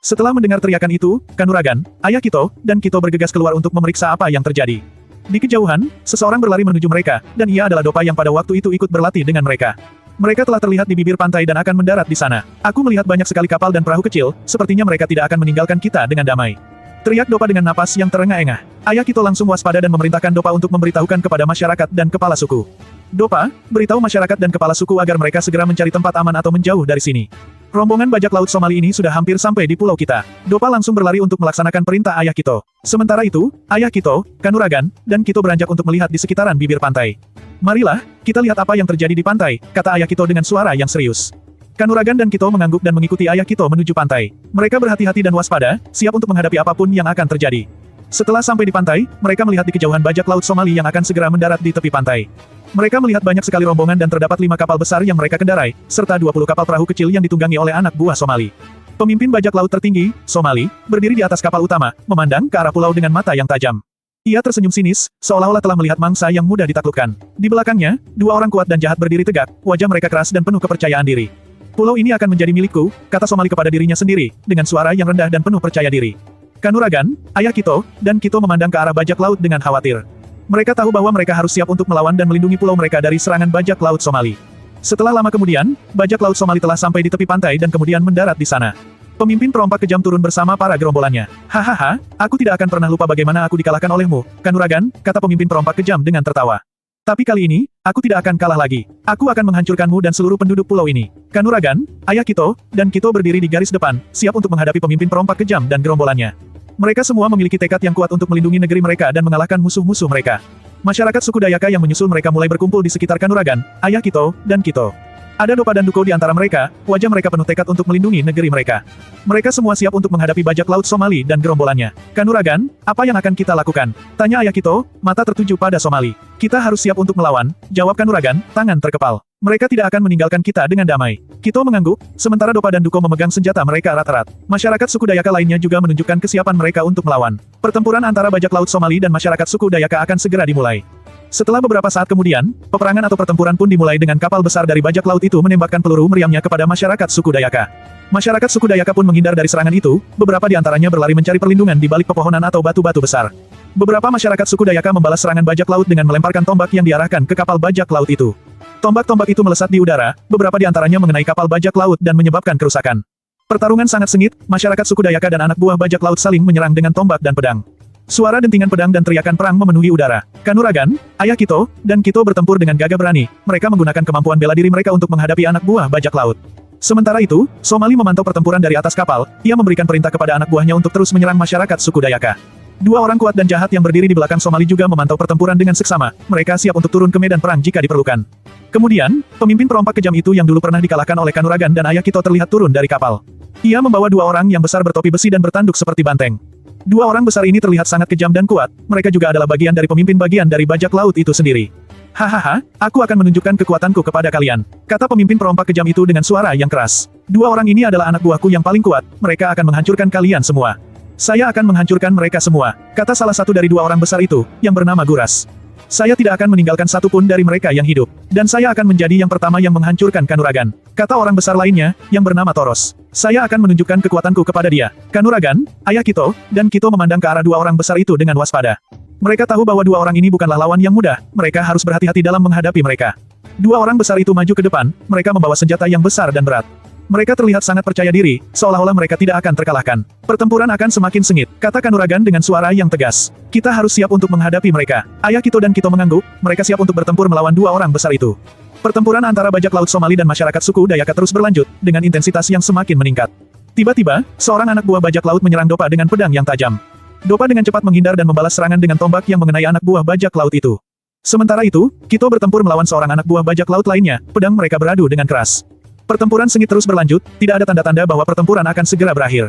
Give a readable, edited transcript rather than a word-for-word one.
Setelah mendengar teriakan itu, Kanuragan, ayah Kito, dan Kito bergegas keluar untuk memeriksa apa yang terjadi. Di kejauhan, seseorang berlari menuju mereka, dan ia adalah Dopa yang pada waktu itu ikut berlatih dengan mereka. Mereka telah terlihat di bibir pantai dan akan mendarat di sana. Aku melihat banyak sekali kapal dan perahu kecil, sepertinya mereka tidak akan meninggalkan kita dengan damai. Teriak Dopa dengan napas yang terengah-engah. Ayah Kito langsung waspada dan memerintahkan Dopa untuk memberitahukan kepada masyarakat dan kepala suku. Dopa, beritahu masyarakat dan kepala suku agar mereka segera mencari tempat aman atau menjauh dari sini. Rombongan bajak laut Somali ini sudah hampir sampai di pulau kita. Dopa langsung berlari untuk melaksanakan perintah ayah Kito. Sementara itu, ayah Kito, Kanuragan, dan Kito beranjak untuk melihat di sekitaran bibir pantai. Marilah, kita lihat apa yang terjadi di pantai, kata ayah Kito dengan suara yang serius. Kanuragan dan Kito mengangguk dan mengikuti ayah Kito menuju pantai. Mereka berhati-hati dan waspada, siap untuk menghadapi apapun yang akan terjadi. Setelah sampai di pantai, mereka melihat di kejauhan bajak laut Somali yang akan segera mendarat di tepi pantai. Mereka melihat banyak sekali rombongan dan terdapat 5 kapal besar yang mereka kendarai, serta 20 kapal perahu kecil yang ditunggangi oleh anak buah Somali. Pemimpin bajak laut tertinggi, Somali, berdiri di atas kapal utama, memandang ke arah pulau dengan mata yang tajam. Ia tersenyum sinis, seolah-olah telah melihat mangsa yang mudah ditaklukkan. Di belakangnya, 2 orang kuat dan jahat berdiri tegak, wajah mereka keras dan penuh kepercayaan diri. Pulau ini akan menjadi milikku, kata Somali kepada dirinya sendiri, dengan suara yang rendah dan penuh percaya diri. Kanuragan, ayah Kito, dan Kito memandang ke arah bajak laut dengan khawatir. Mereka tahu bahwa mereka harus siap untuk melawan dan melindungi pulau mereka dari serangan bajak laut Somali. Setelah lama kemudian, bajak laut Somali telah sampai di tepi pantai dan kemudian mendarat di sana. Pemimpin perompak kejam turun bersama para gerombolannya. Hahaha, aku tidak akan pernah lupa bagaimana aku dikalahkan olehmu, Kanuragan, kata pemimpin perompak kejam dengan tertawa. Tapi kali ini, aku tidak akan kalah lagi. Aku akan menghancurkanmu dan seluruh penduduk pulau ini. Kanuragan, ayah Kito, dan Kito berdiri di garis depan, siap untuk menghadapi pemimpin perompak kejam dan gerombolannya. Mereka semua memiliki tekad yang kuat untuk melindungi negeri mereka dan mengalahkan musuh-musuh mereka. Masyarakat suku Dayaka yang menyusul mereka mulai berkumpul di sekitar Kanuragan, ayah Kito, dan Kito. Ada Dopa dan Duko di antara mereka, wajah mereka penuh tekad untuk melindungi negeri mereka. Mereka semua siap untuk menghadapi bajak laut Somali dan gerombolannya. Kanuragan, apa yang akan kita lakukan? Tanya ayah Kito, mata tertuju pada Somali. Kita harus siap untuk melawan, jawab Kanuragan, tangan terkepal. Mereka tidak akan meninggalkan kita dengan damai. Kito mengangguk, sementara Dopa dan Duko memegang senjata mereka erat-erat. Masyarakat suku Dayaka lainnya juga menunjukkan kesiapan mereka untuk melawan. Pertempuran antara bajak laut Somali dan masyarakat suku Dayaka akan segera dimulai. Setelah beberapa saat kemudian, peperangan atau pertempuran pun dimulai dengan kapal besar dari bajak laut itu menembakkan peluru meriamnya kepada masyarakat suku Dayaka. Masyarakat suku Dayaka pun menghindar dari serangan itu, beberapa di antaranya berlari mencari perlindungan di balik pepohonan atau batu-batu besar. Beberapa masyarakat suku Dayaka membalas serangan bajak laut dengan melemparkan tombak yang diarahkan ke kapal bajak laut itu. Tombak-tombak itu melesat di udara, beberapa di antaranya mengenai kapal bajak laut dan menyebabkan kerusakan. Pertarungan sangat sengit, masyarakat suku Dayaka dan anak buah bajak laut saling menyerang dengan tombak dan pedang. Suara dentingan pedang dan teriakan perang memenuhi udara. Kanuragan, ayah Kito, dan Kito bertempur dengan gagah berani. Mereka menggunakan kemampuan bela diri mereka untuk menghadapi anak buah bajak laut. Sementara itu, Somali memantau pertempuran dari atas kapal, ia memberikan perintah kepada anak buahnya untuk terus menyerang masyarakat suku Dayaka. 2 orang kuat dan jahat yang berdiri di belakang Somali juga memantau pertempuran dengan seksama, mereka siap untuk turun ke medan perang jika diperlukan. Kemudian, pemimpin perompak kejam itu yang dulu pernah dikalahkan oleh Kanuragan dan ayah Kito terlihat turun dari kapal. Ia membawa 2 orang yang besar bertopi besi dan bertanduk seperti banteng. 2 orang besar ini terlihat sangat kejam dan kuat, mereka juga adalah bagian dari pemimpin bagian dari bajak laut itu sendiri. Hahaha, aku akan menunjukkan kekuatanku kepada kalian, kata pemimpin perompak kejam itu dengan suara yang keras. 2 orang ini adalah anak buahku yang paling kuat, mereka akan menghancurkan kalian semua. Saya akan menghancurkan mereka semua, kata salah satu dari 2 orang besar itu, yang bernama Guras. Saya tidak akan meninggalkan satu pun dari mereka yang hidup. Dan saya akan menjadi yang pertama yang menghancurkan Kanuragan. Kata orang besar lainnya, yang bernama Toros. Saya akan menunjukkan kekuatanku kepada dia. Kanuragan, ayah Kito, dan Kito memandang ke arah 2 orang besar itu dengan waspada. Mereka tahu bahwa 2 orang ini bukanlah lawan yang mudah, mereka harus berhati-hati dalam menghadapi mereka. 2 orang besar itu maju ke depan, mereka membawa senjata yang besar dan berat. Mereka terlihat sangat percaya diri, seolah-olah mereka tidak akan terkalahkan. Pertempuran akan semakin sengit, kata Kanuragan dengan suara yang tegas. Kita harus siap untuk menghadapi mereka. Ayah Kito dan Kito mengangguk, mereka siap untuk bertempur melawan 2 orang besar itu. Pertempuran antara bajak laut Somali dan masyarakat suku Dayaka terus berlanjut, dengan intensitas yang semakin meningkat. Tiba-tiba, seorang anak buah bajak laut menyerang Dopa dengan pedang yang tajam. Dopa dengan cepat menghindar dan membalas serangan dengan tombak yang mengenai anak buah bajak laut itu. Sementara itu, Kito bertempur melawan seorang anak buah bajak laut lainnya, pedang mereka beradu dengan keras. Pertempuran sengit terus berlanjut, tidak ada tanda-tanda bahwa pertempuran akan segera berakhir.